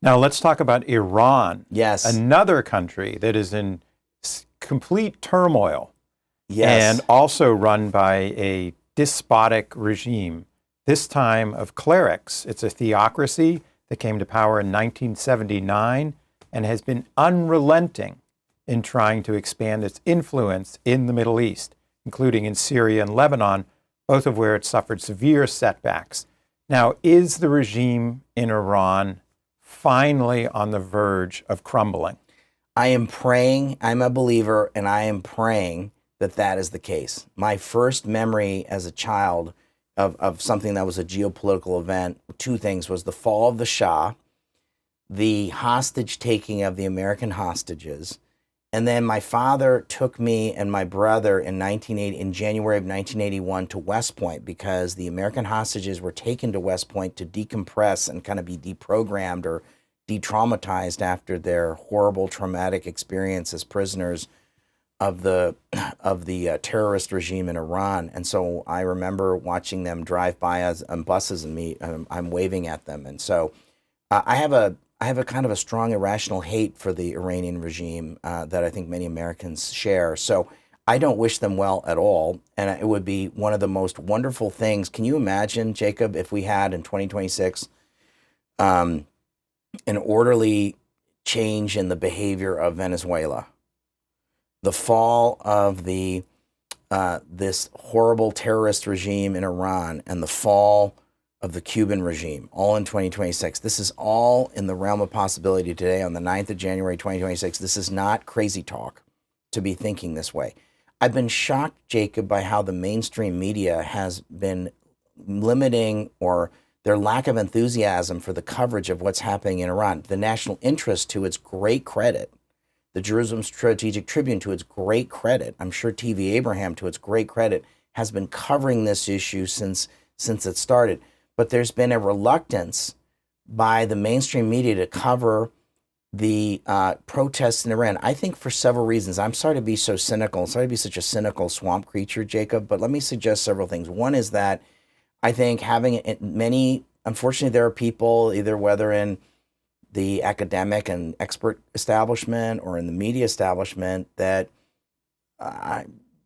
Now let's talk about Iran. Yes. Another country that is in complete turmoil. Yes. And also run by a despotic regime, this time of clerics. It's a theocracy that came to power in 1979 and has been unrelenting in trying to expand its influence in the Middle East, including in Syria and Lebanon, both of where it suffered severe setbacks. Now, is the regime in Iran finally on the verge of crumbling? I am praying, I'm a believer, and I am praying that that is the case. My first memory as a child of something that was a geopolitical event, two things, was the fall of the Shah, the hostage taking of the American hostages, and then my father took me and my brother in January of 1981 to West Point because the American hostages were taken to West Point to decompress and kind of be deprogrammed or de-traumatized after their horrible traumatic experience as prisoners of the terrorist regime in Iran. And so I remember watching them drive by us on buses and I'm waving at them. And so I have a kind of a strong irrational hate for the Iranian regime that I think many Americans share. So I don't wish them well at all. And it would be one of the most wonderful things. Can you imagine, Jacob, if we had in 2026 an orderly change in the behavior of Venezuela, the fall of this horrible terrorist regime in Iran, and the fall of the Cuban regime, all in 2026. This is all in the realm of possibility today on the 9th of January, 2026. This is not crazy talk to be thinking this way. I've been shocked, Jacob, by how the mainstream media has been limiting or their lack of enthusiasm for the coverage of what's happening in Iran. The national interest, to its great credit, the Jerusalem Strategic Tribune, to its great credit, I'm sure TvAbraham, to its great credit, has been covering this issue since it started. But there's been a reluctance by the mainstream media to cover the protests in Iran. I think for several reasons. I'm sorry to be so cynical, sorry to be such a cynical swamp creature, Jacob, but let me suggest several things. One is that I think unfortunately, there are people, either whether in the academic and expert establishment or in the media establishment, that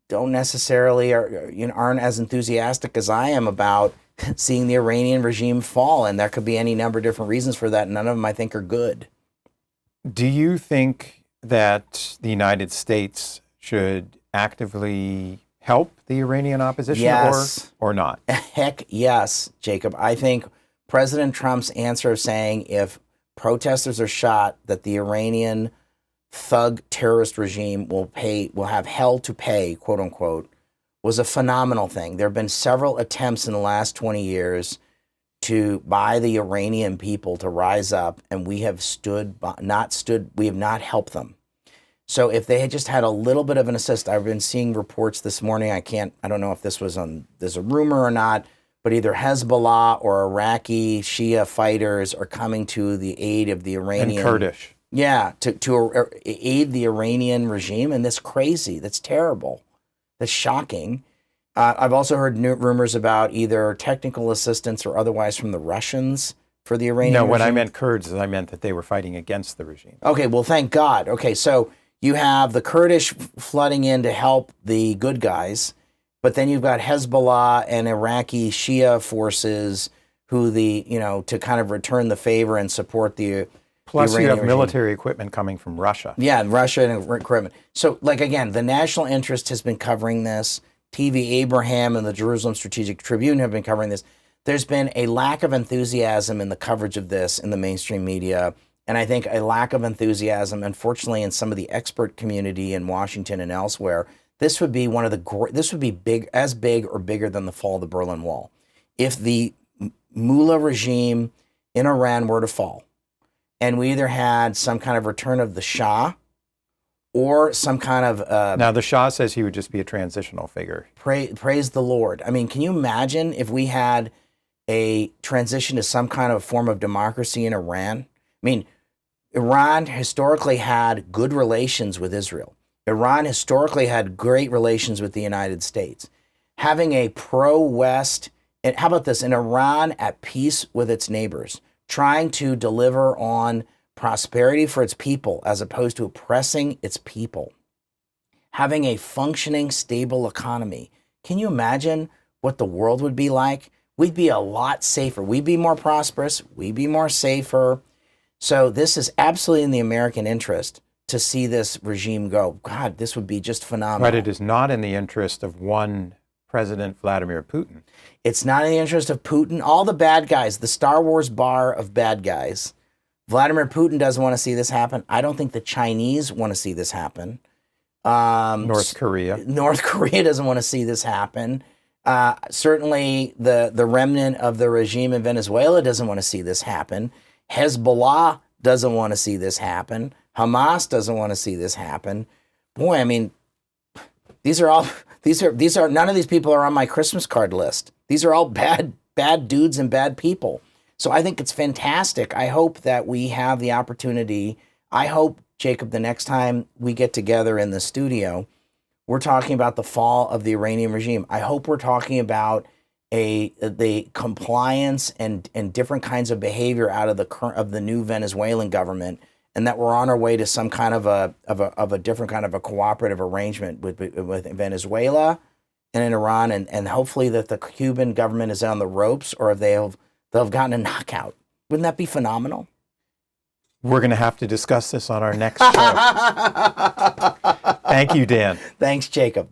don't necessarily aren't as enthusiastic as I am about seeing the Iranian regime fall. And there could be any number of different reasons for that. None of them, I think, are good. Do you think that the United States should actively help the Iranian opposition? Yes. or not? Heck yes, Jacob. I think President Trump's answer of saying if protesters are shot, that the Iranian thug terrorist regime will have hell to pay, quote unquote, was a phenomenal thing. There have been several attempts in the last 20 years by the Iranian people to rise up, and we have not helped them. So if they had just had a little bit of an assist, I've been seeing reports this morning. I don't know if there's a rumor or not, but either Hezbollah or Iraqi Shia fighters are coming to the aid of the Iranian. And Kurdish. Yeah, to aid the Iranian regime. And that's crazy. That's terrible. That's shocking. I've also heard rumors about either technical assistance or otherwise from the Russians for the Iranian regime. No, when I meant Kurds, I meant that they were fighting against the regime. Okay, well, thank God. Okay, so you have the Kurdish flooding in to help the good guys, but then you've got Hezbollah and Iraqi Shia forces who to kind of return the favor and support the Plus, you have regime. military equipment coming from Russia. Yeah, Russia and equipment. So, again, the national interest has been covering this. TvAbraham and the Jerusalem Strategic Tribune have been covering this. There's been a lack of enthusiasm in the coverage of this in the mainstream media, and I think a lack of enthusiasm, unfortunately, in some of the expert community in Washington and elsewhere. This would be big or bigger than the fall of the Berlin Wall. If the Mullah regime in Iran were to fall, and we either had some kind of return of the Shah or some kind of... now, the Shah says he would just be a transitional figure. Praise the Lord. I mean, can you imagine if we had a transition to some kind of form of democracy in Iran? I mean, Iran historically had good relations with Israel. Iran historically had great relations with the United States. Having a pro-West... And how about this? An Iran at peace with its neighbors, trying to deliver on prosperity for its people as opposed to oppressing its people. Having a functioning, stable economy. Can you imagine what the world would be like? We'd be a lot safer. We'd be more prosperous. We'd be more safer. So this is absolutely in the American interest to see this regime go. God, this would be just phenomenal. But it is not in the interest of one President Vladimir Putin. It's not in the interest of Putin. All the bad guys, the Star Wars bar of bad guys. Vladimir Putin doesn't want to see this happen. I don't think the Chinese want to see this happen. North Korea. North Korea doesn't want to see this happen. Certainly the remnant of the regime in Venezuela doesn't want to see this happen. Hezbollah doesn't want to see this happen. Hamas doesn't want to see this happen. Boy, I mean, these are none of these people are on my Christmas card list. These are all bad dudes and bad people. So I think it's fantastic. I hope that we have the opportunity. I hope, Jacob, the next time we get together in the studio, we're talking about the fall of the Iranian regime. I hope we're talking about the compliance and different kinds of behavior out of the new Venezuelan government, and that we're on our way to some kind of a different kind of a cooperative arrangement with Venezuela and in Iran, and hopefully that the Cuban government is on the ropes, or if they'll have gotten a knockout. Wouldn't that be phenomenal? We're going to have to discuss this on our next show. Thank you, Dan. Thanks, Jacob.